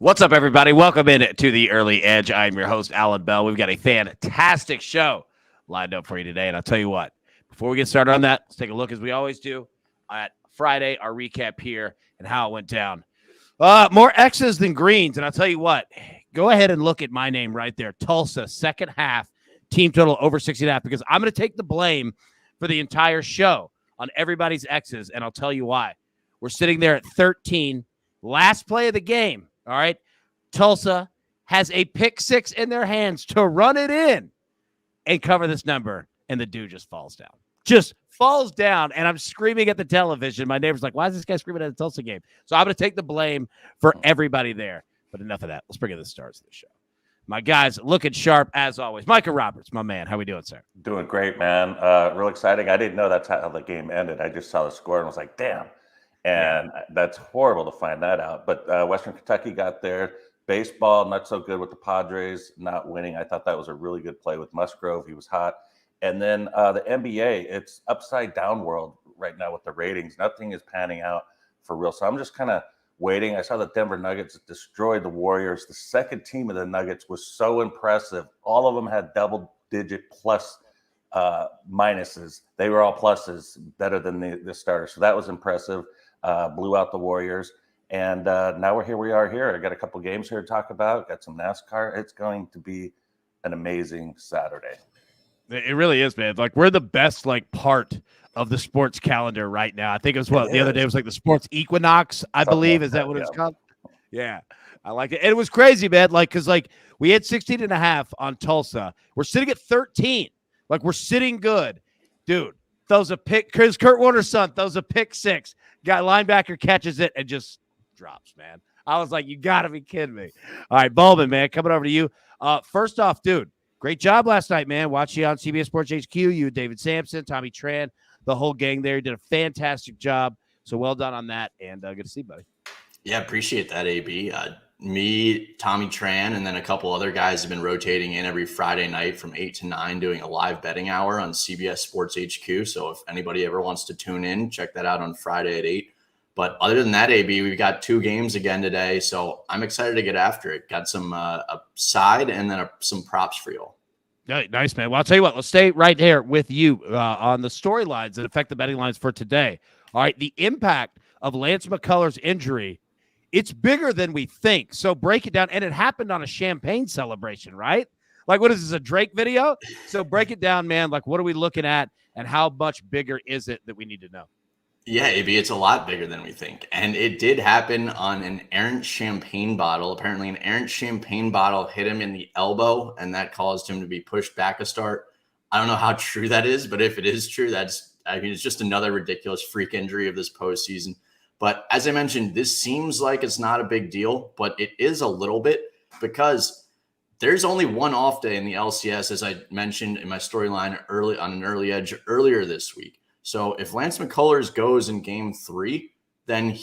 What's up, everybody? Welcome in to the Early Edge. I'm your host, Alan Bell. We've got a fantastic show lined up for you today. And I'll tell you what, before we get started on that, let's take a look, as we always do, at Friday, our recap here and how it went down. More X's than greens. And I'll tell you what, go ahead and look at my name right there. Tulsa, second half, team total over 60.5, because I'm going to take the blame for the entire show on everybody's X's. And I'll tell you why. We're sitting there at 13, last play of the game. All right. Tulsa has a pick six in their hands to run it in and cover this number. And the dude just falls down. Just falls down. And I'm screaming at the television. My neighbor's like, why is this guy screaming at a Tulsa game? So I'm going to take the blame for everybody there. But enough of that. Let's bring in the stars of the show. My guys looking sharp as always. Micah Roberts, my man. How we doing, sir? Doing great, man. Real exciting. I didn't know that's how the game ended. I just saw the score and was like, damn. And that's horrible to find that out. But Western Kentucky got there. Baseball, not so good with the Padres not winning. I thought that was a really good play with Musgrove. He was hot. And then the NBA, it's upside down world right now with the ratings. Nothing is panning out for real. So I'm just kind of waiting. I saw the Denver Nuggets destroyed the Warriors. The second team of the Nuggets was so impressive. All of them had double-digit plus minuses. They were all pluses, better than the starters. So that was impressive. Blew out the Warriors. And now we are here. I got a couple games here to talk about. Got some NASCAR. It's going to be an amazing Saturday. It really is, man. Like, we're the best, part of the sports calendar right now. I think it was the other day was like the sports equinox, I believe. Is that what it's called? Yeah. I like it. And it was crazy, man. Because we had 16.5 on Tulsa. We're sitting at 13. We're sitting good. Dude, throws a pick. Because Kurt Warner's son throws a pick six. Guy linebacker catches it and just drops, man. I was like, you got to be kidding me. All right, Bulbin, man, coming over to you. First off, dude, great job last night, man. Watch you on CBS Sports HQ. You, David Sampson, Tommy Tran, the whole gang there. You did a fantastic job. So well done on that, and good to see you, buddy. Yeah, appreciate that, AB. Me, Tommy Tran, and then a couple other guys have been rotating in every Friday night from 8 to 9 doing a live betting hour on CBS Sports HQ. So if anybody ever wants to tune in, check that out on Friday at 8. But other than that, AB, we've got 2 games again today. So I'm excited to get after it. Got some a side and then some props for you all. Yeah, nice, man. Well, I'll tell you what, let's stay right there with you on the storylines that affect the betting lines for today. All right, the impact of Lance McCullers' injury, it's bigger than we think. So break it down. And it happened on a champagne celebration, right? What is this, a Drake video? So break it down, man. What are we looking at and how much bigger is it that we need to know? Yeah, AB, it's a lot bigger than we think. And it did happen on an errant champagne bottle. Apparently an errant champagne bottle hit him in the elbow, and that caused him to be pushed back a start. I don't know how true that is, but if it is true, it's just another ridiculous freak injury of this postseason. But as I mentioned, this seems like it's not a big deal, but it is a little bit, because there's only one off day in the LCS, as I mentioned in my storyline on an early edge earlier this week. So if Lance McCullers goes in game 3, then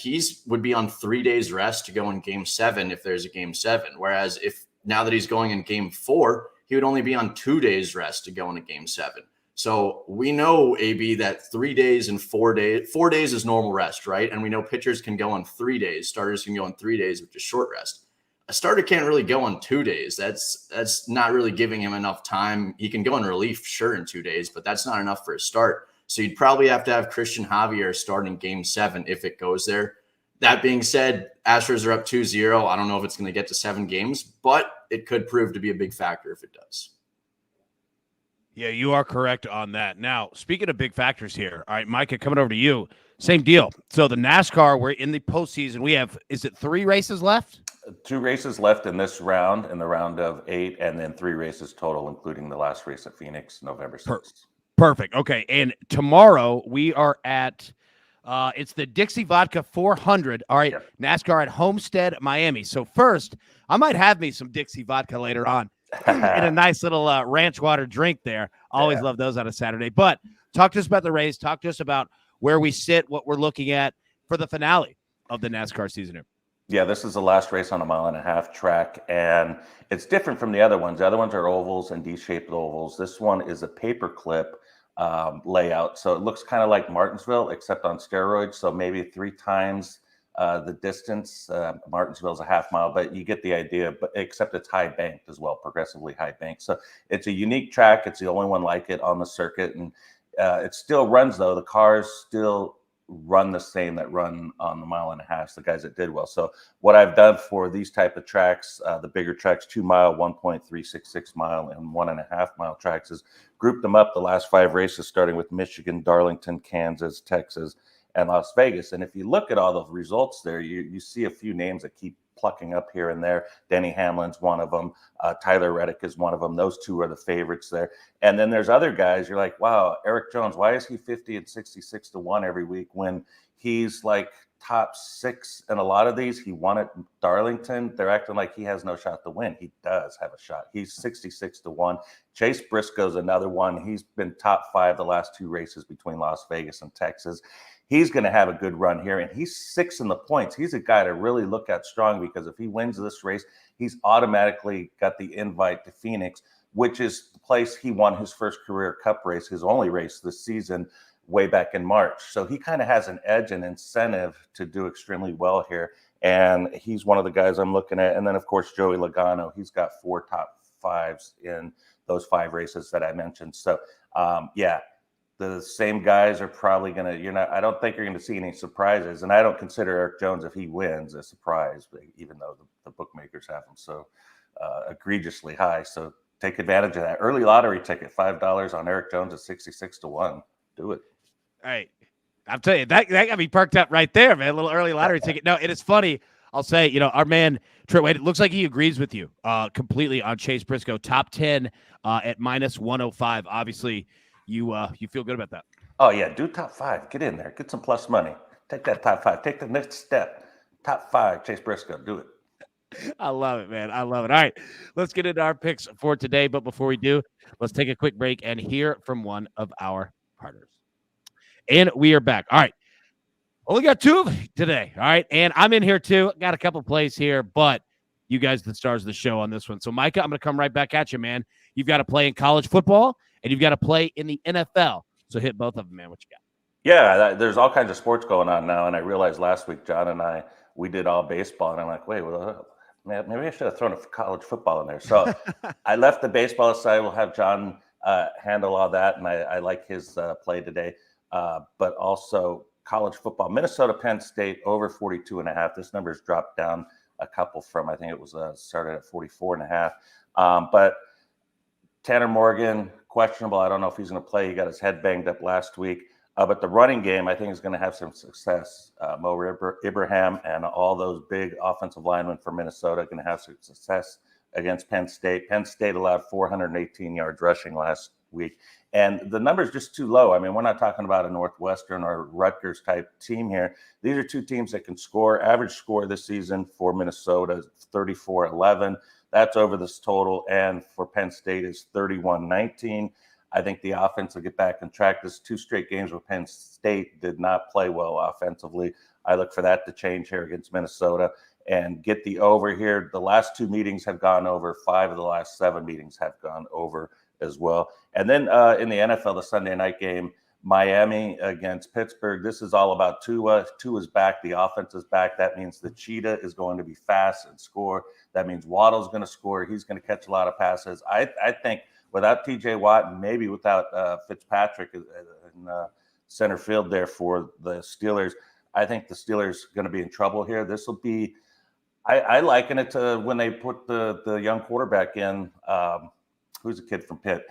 would be on 3 days rest to go in game 7 if there's a game 7. Whereas now that he's going in game 4, he would only be on 2 days rest to go into game 7. So we know, AB, that 3 days and 4 days, 4 days is normal rest, right? And we know pitchers can go on 3 days. Starters can go on 3 days, which is short rest. A starter can't really go on 2 days. That's not really giving him enough time. He can go in relief, sure, in 2 days, but that's not enough for a start. So you'd probably have to have Christian Javier start in game 7 if it goes there. That being said, Astros are up 2-0. I don't know if it's going to get to 7 games, but it could prove to be a big factor if it does. Yeah, you are correct on that. Now, speaking of big factors here, all right, Micah, coming over to you, same deal. So the NASCAR, we're in the postseason. We have, is it 3 races left? 2 races left in this round, in the round of 8, and then 3 races total, including the last race at Phoenix, November 6th. Perfect. Okay. And tomorrow we are at it's the Dixie Vodka 400. All right. Yeah. NASCAR at Homestead, Miami. So first, I might have me some Dixie Vodka later on in a nice little ranch water drink there. Always love those on a Saturday. But talk to us about the race. Talk to us about where we sit, what we're looking at for the finale of the NASCAR season here. Yeah, this is the last race on a 1.5 mile track, and it's different from the other ones. The other ones are ovals and D-shaped ovals. This one is a paperclip layout, so it looks kind of like Martinsville, except on steroids. So maybe 3 times the distance. Martinsville's a half mile, but you get the idea. But except it's high banked as well, progressively high banked. So it's a unique track. It's the only one like it on the circuit, and it still runs though. The cars still run the same that run on the 1.5 miles, the guys that did well. So what I've done for these type of tracks, the bigger tracks, 2 mile, 1.366 mile, and 1.5 mile tracks, is group them up the last 5 races, starting with Michigan, Darlington, Kansas, Texas, and Las Vegas. And if you look at all the results there, you see a few names that keep plucking up here and there. Denny Hamlin's one of them. Tyler Reddick is one of them. Those two are the favorites there. And then there's other guys. You're like, wow, Eric Jones, why is he 50 and 66 to 1 every week when he's like top 6 in a lot of these? He won at Darlington. They're acting like he has no shot to win. He does have a shot. He's 66 to 1. Chase Briscoe's another one. He's been top 5 the last 2 races between Las Vegas and Texas. He's going to have a good run here, and he's 6 in the points. He's a guy to really look at strong, because if he wins this race, he's automatically got the invite to Phoenix, which is the place he won his first career Cup race, his only race this season, way back in March. So he kind of has an edge and incentive to do extremely well here, and he's one of the guys I'm looking at. And then, of course, Joey Logano. He's got 4 top 5s in those 5 races that I mentioned. So, yeah. The same guys are probably going to, I don't think you're going to see any surprises. And I don't consider Eric Jones, if he wins, a surprise, even though the bookmakers have him so egregiously high. So take advantage of that. Early lottery ticket, $5 on Eric Jones at 66 to 1. Do it. All right. I'm telling you, that got me perked up right there, man. A little early lottery ticket. No, it is funny. I'll say, our man, Trent Wade, it looks like he agrees with you completely on Chase Briscoe. Top 10 at minus 105. Obviously, you feel good about that. Oh, yeah. Do top 5. Get in there. Get some plus money. Take that top 5. Take the next step. Top 5, Chase Briscoe. Do it. I love it, man. I love it. All right. Let's get into our picks for today. But before we do, let's take a quick break and hear from one of our partners. And we are back. All right. Only got 2 of today. All right. And I'm in here too. Got a couple plays here, but you guys are the stars of the show on this one. So, Micah, I'm going to come right back at you, man. You've got to play in college football, and you've got to play in the NFL. So hit both of them, man. What you got? Yeah, there's all kinds of sports going on now. And I realized last week, John and we did all baseball. And I'm like, wait, well, man, maybe I should have thrown a college football in there. So I left the baseball aside. We'll have John handle all that. And I like his play today. But also college football, Minnesota, Penn State, over 42.5. This number's dropped down a couple from, I think it was started at 44.5. But Tanner Morgan, questionable. I don't know if he's going to play. He got his head banged up last week. But the running game, I think, is going to have some success. Mo Ibrahim and all those big offensive linemen for Minnesota are going to have some success against Penn State. Penn State allowed 418 yards rushing last week. And the number is just too low. I mean, we're not talking about a Northwestern or Rutgers type team here. These are 2 teams that can score. Average score this season for Minnesota is 34-11. That's over this total. And for Penn State is 31-19. I think the offense will get back on track. This 2 straight games where Penn State did not play well offensively. I look for that to change here against Minnesota and get the over here. The last 2 meetings have gone over. 5 of the last 7 meetings have gone over as well. And then in the NFL, the Sunday night game, Miami against Pittsburgh. This is all about Tua. Tua's back. The offense is back. That means the Cheetah is going to be fast and score. That means Waddle's going to score. He's going to catch a lot of passes. I think without TJ Watt and maybe without Fitzpatrick in center field there for the Steelers, I think the Steelers are going to be in trouble here. This will be, I liken it to when they put the young quarterback in, who's a kid from Pitt?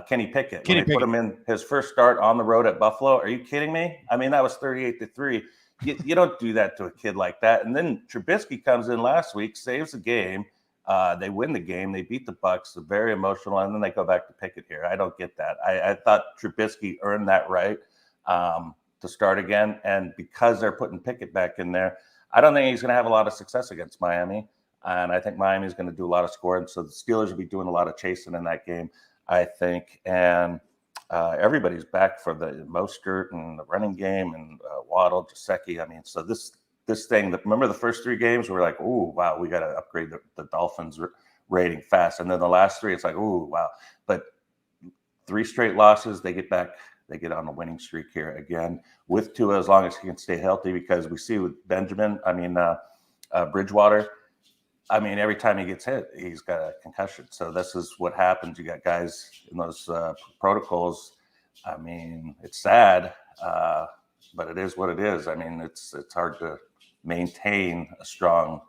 Kenny Pickett. When they put him in his first start on the road at Buffalo. Are you kidding me? I mean, that was 38-3. You don't do that to a kid like that. And then Trubisky comes in last week, saves the game. They win the game. They beat the Bucs. They're very emotional. And then they go back to Pickett here. I don't get that. I thought Trubisky earned that right to start again. And because they're putting Pickett back in there, I don't think he's going to have a lot of success against Miami. And I think Miami's going to do a lot of scoring. So the Steelers will be doing a lot of chasing in that game, I think. And everybody's back for the Mostert and the running game and Waddle, Gesicki. I mean, so this thing, remember the first 3 games, we were like, ooh, wow, we got to upgrade the Dolphins rating fast. And then the last 3, it's like, ooh, wow. But 3 straight losses, they get back they get on a winning streak here again with Tua, as long as he can stay healthy, because we see with Bridgewater, I mean, every time he gets hit, he's got a concussion. So this is what happens. You got guys in those protocols. I mean, it's sad, but it is what it is. I mean, it's hard to maintain a strong,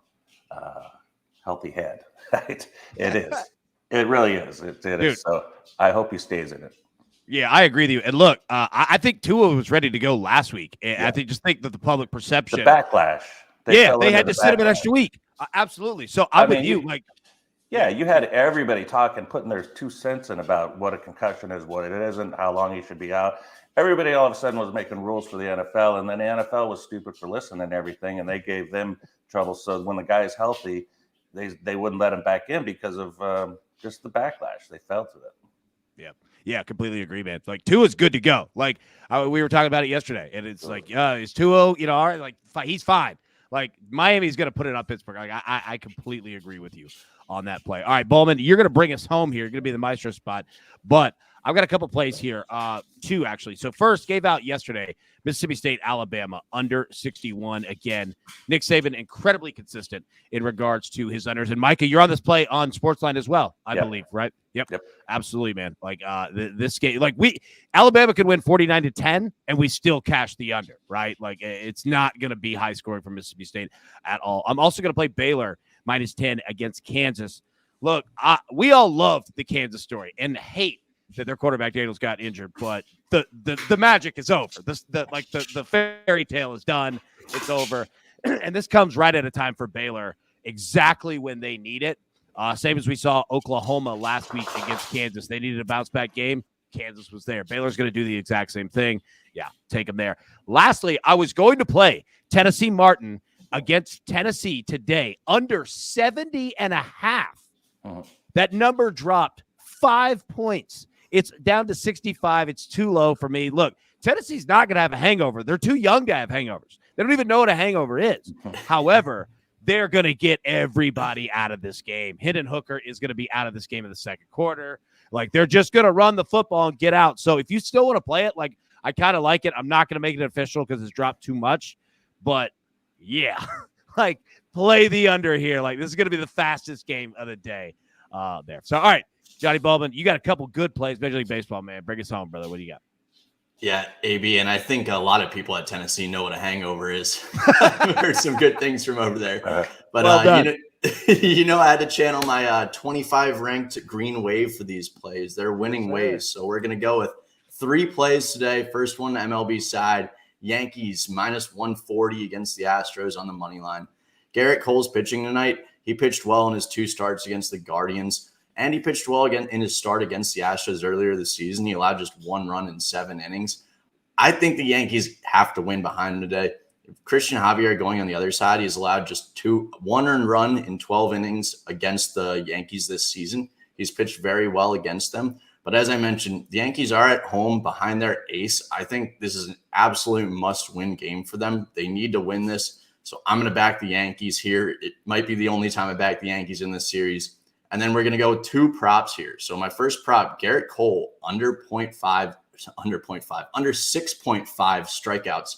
healthy head. Right? It is. It really is. It is. So I hope he stays in it. Yeah, I agree with you. And look, I think Tua was ready to go last week. And I think that the public perception, the backlash. They had to sit him an extra week. Absolutely. So I'm with you. You had everybody putting their 2 cents in about what a concussion is, what it isn't, how long he should be out. Everybody all of a sudden was making rules for the NFL, and then the NFL was stupid for listening and everything, and they gave them trouble. So when the guy's healthy, they wouldn't let him back in because of just the backlash. They fell to it. Yeah, completely agree, man. Like, Tua's good to go. Like, we were talking about it yesterday, and it's like, is Tua, all right, like, he's fine. Like, Miami's going to put it on Pittsburgh. Like, I completely agree with you on that play. All right, Bowman, you're going to bring us home here. You're going to be the maestro spot. But I've got a couple plays here, two, actually. So first, gave out yesterday, Mississippi State, Alabama, under 61. Again, Nick Saban, incredibly consistent in regards to his unders. And, Micah, you're on this play on SportsLine as well, I believe, right? Yep. Absolutely, man. Like, this game, like, Alabama could win 49-10, and we still cash the under, right? Like, it's not going to be high scoring for Mississippi State at all. I'm also going to play Baylor -10 against Kansas. Look, we all loved the Kansas story and hate that their quarterback Daniels got injured, but the magic is over. The fairy tale is done. It's over. And this comes right at a time for Baylor, exactly when they need it. Same as we saw Oklahoma last week against Kansas. They needed a bounce back game. Kansas was there. Baylor's going to do the exact same thing. Yeah, take them there. Lastly, I was going to play Tennessee Martin against Tennessee today, under 70.5. That number dropped 5 points. It's down to 65. It's too low for me. Look, Tennessee's not going to have a hangover. They're too young to have hangovers. They don't even know what a hangover is. However, they're going to get everybody out of this game. Hendon Hooker is going to be out of this game in the second quarter. Like, they're just going to run the football and get out. So if you still want to play it, like, I kind of like it. I'm not going to make it official because it's dropped too much. But, yeah, like, play the under here. Like, this is going to be the fastest game of the day there. So, all right, Johnny Baldwin, you got a couple good plays. Major League Baseball, man. Bring us home, brother. What do you got? Yeah, AB, and I think a lot of people at Tennessee know what a hangover is. I've heard some good things from over there. But, well I had to channel my 25 ranked green wave for these plays. They're winning waves. So we're going to go with 3 plays today. First one, MLB side, Yankees -140 against the Astros on the money line. Garrett Cole's pitching tonight. He pitched well in his 2 starts against the Guardians. And he pitched well again in his start against the Astros earlier this season. He allowed just 1 run in 7 innings. I think the Yankees have to win behind him today. Christian Javier going on the other side, he's allowed just 1 earned run in 12 innings against the Yankees this season. He's pitched very well against them. But as I mentioned, the Yankees are at home behind their ace. I think this is an absolute must-win game for them. They need to win this. So I'm going to back the Yankees here. It might be the only time I back the Yankees in this series. And then we're going to go with 2 props here. So my first prop, Garrett Cole, under 6.5 strikeouts.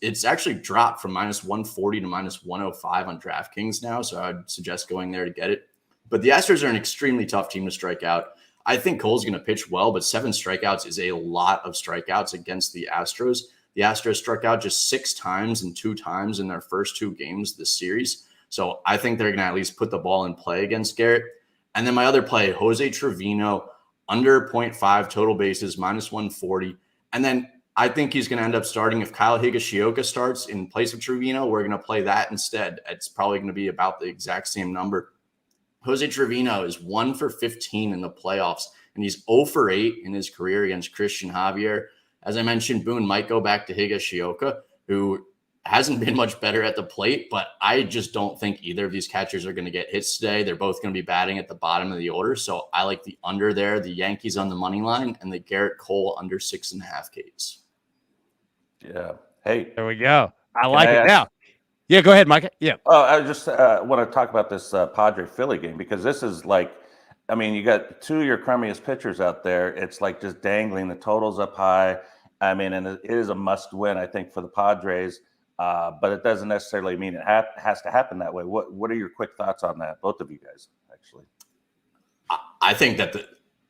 It's actually dropped from -140 to -105 on DraftKings now. So I'd suggest going there to get it. But the Astros are an extremely tough team to strike out. I think Cole's going to pitch well, but 7 strikeouts is a lot of strikeouts against the Astros. The Astros struck out just 6 times and 2 times in their first 2 games this series. So I think they're going to at least put the ball in play against Garrett. And then my other play, Jose Trevino, under 0.5 total bases, -140. And then I think he's going to end up starting. If Kyle Higashioka starts in place of Trevino, we're going to play that instead. It's probably going to be about the exact same number. Jose Trevino is 1 for 15 in the playoffs, and he's 0 for 8 in his career against Christian Javier. As I mentioned, Boone might go back to Higashioka, who hasn't been much better at the plate, but I just don't think either of these catchers are going to get hits today. They're both going to be batting at the bottom of the order. So I like the under there, the Yankees on the money line, and the Garrett Cole under 6.5 Ks. Yeah. Hey. There we go. I like it now. Yeah, go ahead, Micah. Yeah. Oh, I just want to talk about this Padre Philly game, because this is like, I mean, you got two of your crummiest pitchers out there. It's like just dangling. The total's up high. I mean, and it is a must win, I think, for the Padres. But it doesn't necessarily mean it has to happen that way. What are your quick thoughts on that? Both of you guys, actually. I think that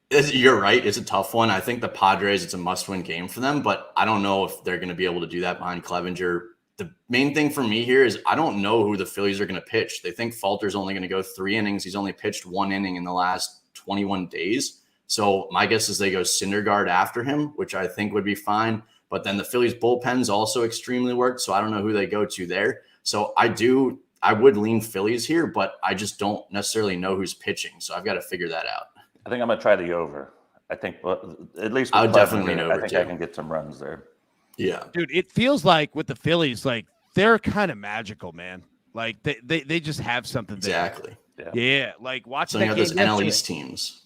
you're right. It's a tough one. I think the Padres, it's a must-win game for them, but I don't know if they're going to be able to do that behind Clevenger. The main thing for me here is I don't know who the Phillies are going to pitch. They think Falter's only going to go 3 innings. He's only pitched 1 inning in the last 21 days. So my guess is they go Syndergaard after him, which I think would be fine. But then the Phillies bullpen's also extremely worked, so I don't know who they go to there. So I would lean Phillies here, but I just don't necessarily know who's pitching. So I've got to figure that out. I think I'm going to try the over. I think at least I would definitely lean over. I think I can get some runs there. Yeah. Dude, it feels like with the Phillies, like they're kind of magical, man. Like they just have something there. Exactly. Yeah. Like watching that those game NL East teams.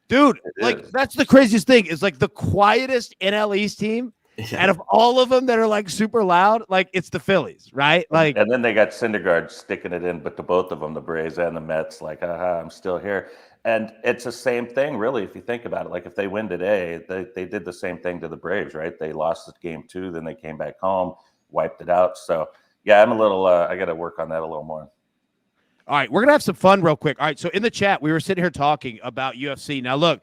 Dude, like that's the craziest thing is like the quietest NL East team. Yeah. Out of all of them that are like super loud, like it's the Phillies, right? Like, and then they got Syndergaard sticking it in, but to both of them, the Braves and the Mets, like, I'm still here. And it's the same thing, really, if you think about it. Like, if they win today, they did the same thing to the Braves, right? They lost game 2, then they came back home, wiped it out. So, yeah, I'm a little, I got to work on that a little more. All right, we're going to have some fun real quick. All right, so in the chat, we were sitting here talking about UFC. Now, look,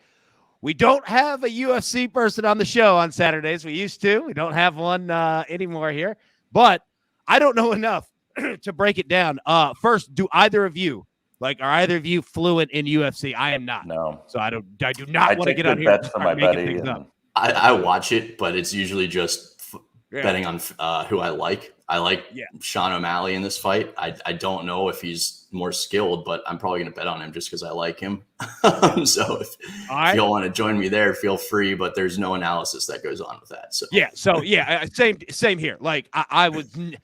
we don't have a UFC person on the show on Saturdays. We used to. We don't have one anymore here. But I don't know enough to break it down. First, are either of you fluent in UFC? I am not. No. So I do not want to get on here and start making things up. I watch it, but it's usually just betting on who I like. I like Sean O'Malley in this fight. I don't know if he's more skilled, but I'm probably going to bet on him just because I like him. So if y'all want to join me there, feel free. But there's no analysis that goes on with that. So same here. Like I would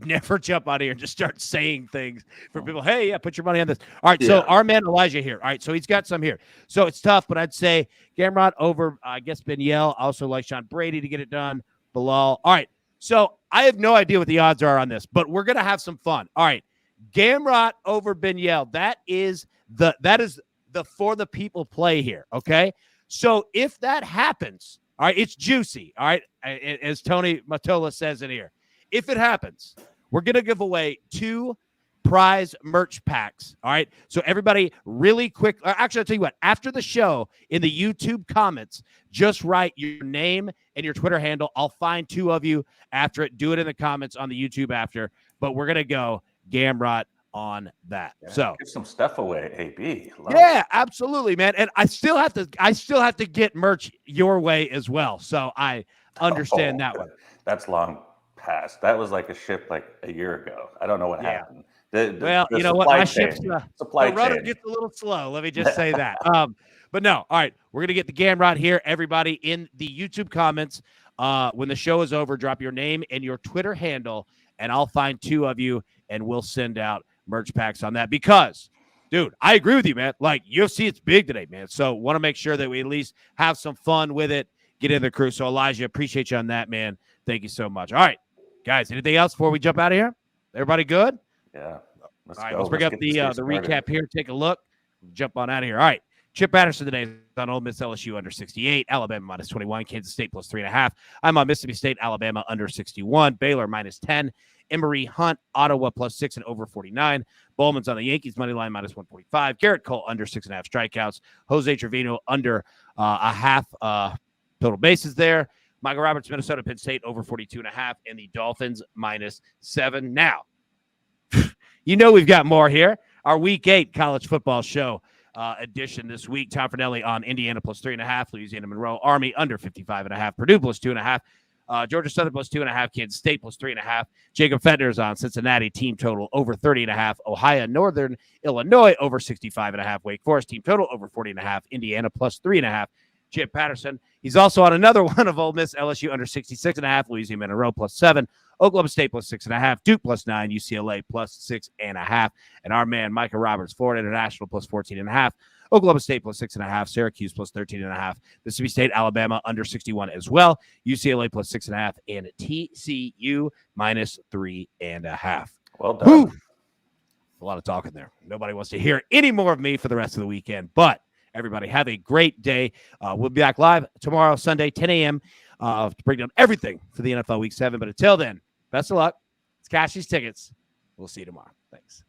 never jump out here and just start saying things for people. Hey, put your money on this. All right, so our man Elijah here. All right, so he's got some here. So it's tough, but I'd say Gamrot over, I guess, Benyel. Also like Sean Brady to get it done. Bilal. All right. So I have no idea what the odds are on this, but we're going to have some fun. All right. Gamrot over Benyel. That is the for the people play here. Okay. So if that happens, all right, it's juicy. All right. As Tony Matola says in here, if it happens, we're going to give away 2 prize merch packs. All right. So everybody really quick. Actually, I'll tell you what, after the show in the YouTube comments, just write your name and your Twitter handle. I'll find 2 of you after it. Do it in the comments on the YouTube after, but we're going to go Gamrot on that. Yeah, so give some stuff away, AB. Absolutely, man. And I still have to get merch your way as well. So I understand that one. That's long past. That was like a ship like a year ago. I don't know what happened. You know what? My ship's the rudder gets a little slow. Let me just say that. But no, all right. We're gonna get the Gamrot here. Everybody in the YouTube comments, when the show is over, drop your name and your Twitter handle, and I'll find 2 of you, and we'll send out merch packs on that. Because, dude, I agree with you, man. Like UFC, it's big today, man. So want to make sure that we at least have some fun with it. Get in the crew. So Elijah, appreciate you on that, man. Thank you so much. All right, guys. Anything else before we jump out of here? Everybody good? Yeah. All right, let's bring up the recap here. Take a look. Jump on out of here. All right. Chip Patterson today is on Ole Miss LSU under 68, Alabama -21, Kansas State +3.5. I'm on Mississippi State, Alabama under 61, Baylor -10, Emory Hunt, Ottawa +6 and over 49. Bowman's on the Yankees money line -145. Garrett Cole under 6.5 strikeouts. Jose Trevino under a half total bases there. Michael Roberts, Minnesota, Penn State over 42.5, and the Dolphins -7. Now, you know we've got more here. Our Week 8 college football show edition this week. Tom Fornelli on Indiana +3.5, Louisiana Monroe Army under 55.5, Purdue +2.5, Georgia Southern +2.5, Kansas State +3.5. Jacob Fetner's on Cincinnati team total over 30.5, Ohio Northern Illinois over 65.5, Wake Forest team total over 40.5, Indiana +3.5. Chip Patterson. He's also on another one of Ole Miss LSU under 66.5, Louisiana Monroe +7, Oklahoma State +6.5, Duke +9, UCLA +6.5, and our man Micah Roberts, Florida International +14.5, Oklahoma State +6.5, Syracuse +13.5, Mississippi State, Alabama under 61 as well, UCLA +6.5, and TCU -3.5. Well done. Woo! A lot of talking there. Nobody wants to hear any more of me for the rest of the weekend. But everybody have a great day. We'll be back live tomorrow, Sunday, 10 a.m. To break down everything for the NFL Week 7. But until then, best of luck. Let's cash these tickets. We'll see you tomorrow. Thanks.